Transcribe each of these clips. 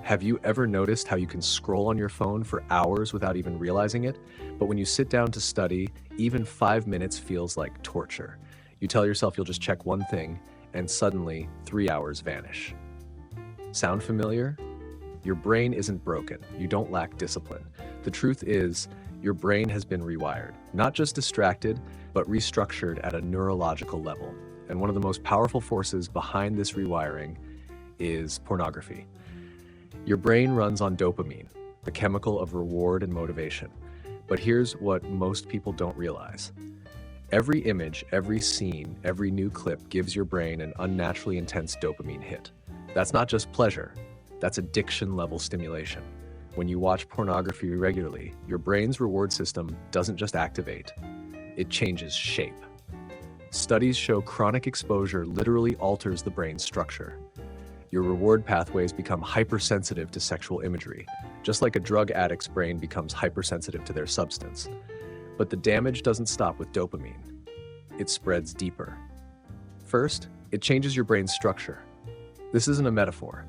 Have you ever noticed how you can scroll on your phone for hours without even realizing it? But when you sit down to study, even 5 minutes feels like torture. You tell yourself you'll just check one thing, and suddenly 3 hours vanish. Sound familiar? Your brain isn't broken. You don't lack discipline. The truth is, your brain has been rewired, not just distracted, but restructured at a neurological level. And one of the most powerful forces behind this rewiring is pornography. Your brain runs on dopamine, the chemical of reward and motivation. But here's what most people don't realize. Every image, every scene, every new clip gives your brain an unnaturally intense dopamine hit. That's not just pleasure, that's addiction-level stimulation. When you watch pornography regularly, your brain's reward system doesn't just activate, it changes shape. Studies show chronic exposure literally alters the brain's structure. Your reward pathways become hypersensitive to sexual imagery, just like a drug addict's brain becomes hypersensitive to their substance. But the damage doesn't stop with dopamine. It spreads deeper. First, it changes your brain's structure. This isn't a metaphor.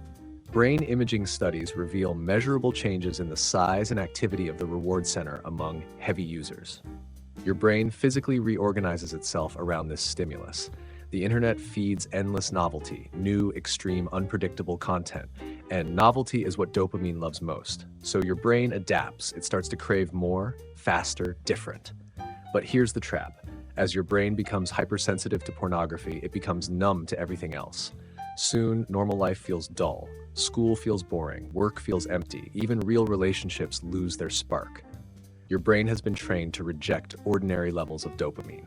Brain imaging studies reveal measurable changes in the size and activity of the reward center among heavy users. Your brain physically reorganizes itself around this stimulus. The internet feeds endless novelty, new, extreme, unpredictable content, and novelty is what dopamine loves most. So your brain adapts. It starts to crave more, faster, different. But here's the trap. As your brain becomes hypersensitive to pornography, it becomes numb to everything else. Soon, normal life feels dull. School feels boring. Work feels empty. Even real relationships lose their spark. Your brain has been trained to reject ordinary levels of dopamine.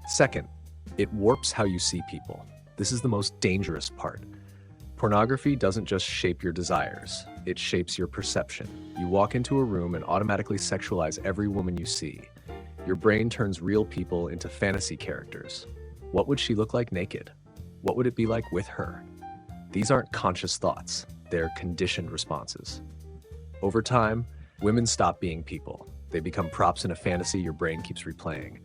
Second, it warps how you see people. This is the most dangerous part. Pornography doesn't just shape your desires, it shapes your perception. You walk into a room and automatically sexualize every woman you see. Your brain turns real people into fantasy characters. What would she look like naked? What would it be like with her? These aren't conscious thoughts, they're conditioned responses. Over time, women stop being people. They become props in a fantasy your brain keeps replaying.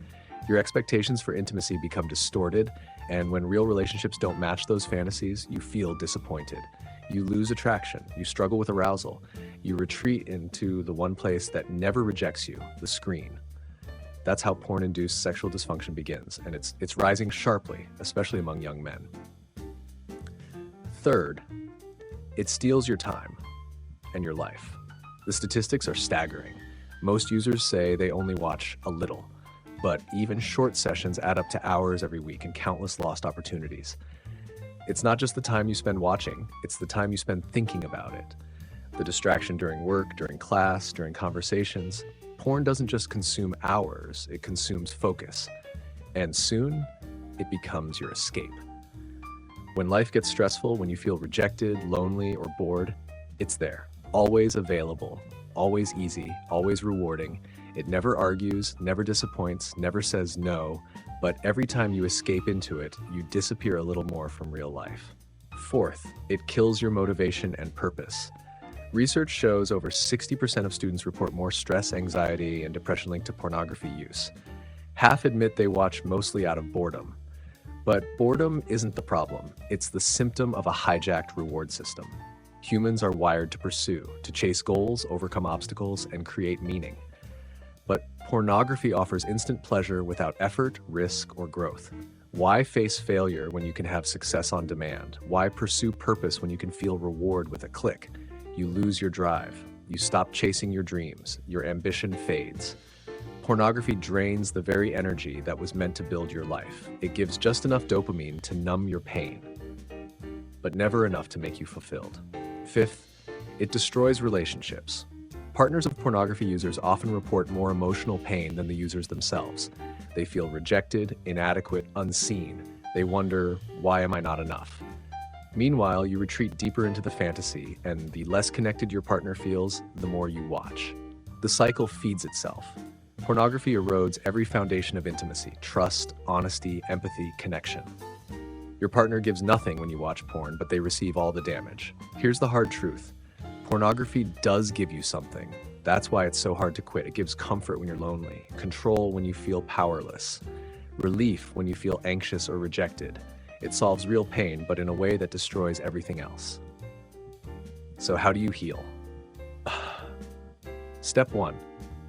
Your expectations for intimacy become distorted, and when real relationships don't match those fantasies, you feel disappointed. You lose attraction, you struggle with arousal, you retreat into the one place that never rejects you, the screen. That's how porn-induced sexual dysfunction begins, and it's rising sharply, especially among young men. Third, it steals your time and your life. The statistics are staggering. Most users say they only watch a little. But even short sessions add up to hours every week and countless lost opportunities. It's not just the time you spend watching, it's the time you spend thinking about it. The distraction during work, during class, during conversations. Porn doesn't just consume hours, it consumes focus. And soon, it becomes your escape. When life gets stressful, when you feel rejected, lonely, or bored, it's there. Always available, always easy, always rewarding. It never argues, never disappoints, never says no, but every time you escape into it, you disappear a little more from real life. Fourth, it kills your motivation and purpose. Research shows over 60% of students report more stress, anxiety, and depression linked to pornography use. Half admit they watch mostly out of boredom. But boredom isn't the problem, it's the symptom of a hijacked reward system. Humans are wired to pursue, to chase goals, overcome obstacles, and create meaning. But pornography offers instant pleasure without effort, risk, or growth. Why face failure when you can have success on demand? Why pursue purpose when you can feel reward with a click? You lose your drive. You stop chasing your dreams. Your ambition fades. Pornography drains the very energy that was meant to build your life. It gives just enough dopamine to numb your pain, but never enough to make you fulfilled. Fifth, it destroys relationships. Partners of pornography users often report more emotional pain than the users themselves. They feel rejected, inadequate, unseen. They wonder, why am I not enough? Meanwhile, you retreat deeper into the fantasy, and the less connected your partner feels, the more you watch. The cycle feeds itself. Pornography erodes every foundation of intimacy: trust, honesty, empathy, connection. Your partner gives nothing when you watch porn, but they receive all the damage. Here's the hard truth. Pornography does give you something. That's why it's so hard to quit. It gives comfort when you're lonely, control when you feel powerless, relief when you feel anxious or rejected. It solves real pain, but in a way that destroys everything else. So how do you heal? Step 1.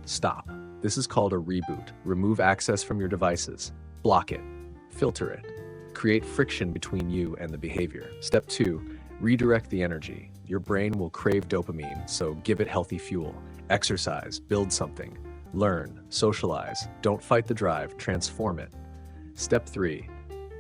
Stop. This is called a reboot. Remove access from your devices. Block it. Filter it. Create friction between you and the behavior. Step 2. Redirect the energy. Your brain will crave dopamine, so give it healthy fuel. Exercise, build something, learn, socialize. Don't fight the drive, transform it. Step 3.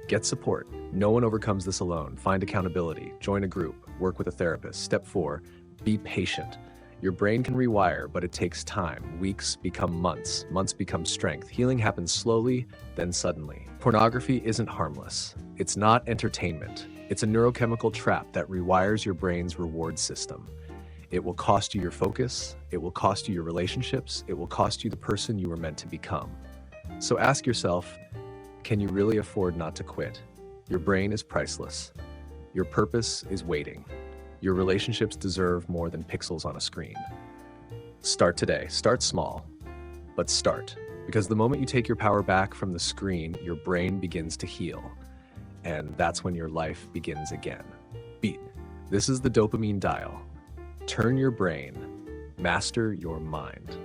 Get support. No one overcomes this alone. Find accountability, join a group, work with a therapist. Step 4. Be patient. Your brain can rewire, but it takes time. Weeks become months. Months become strength. Healing happens slowly, then suddenly. Pornography isn't harmless. It's not entertainment. It's a neurochemical trap that rewires your brain's reward system. It will cost you your focus. It will cost you your relationships. It will cost you the person you were meant to become. So ask yourself, can you really afford not to quit? Your brain is priceless. Your purpose is waiting. Your relationships deserve more than pixels on a screen. Start today. Start small, but start. Because the moment you take your power back from the screen, your brain begins to heal. And that's when your life begins again. Beat. This is the dopamine dial. Turn your brain. Master your mind.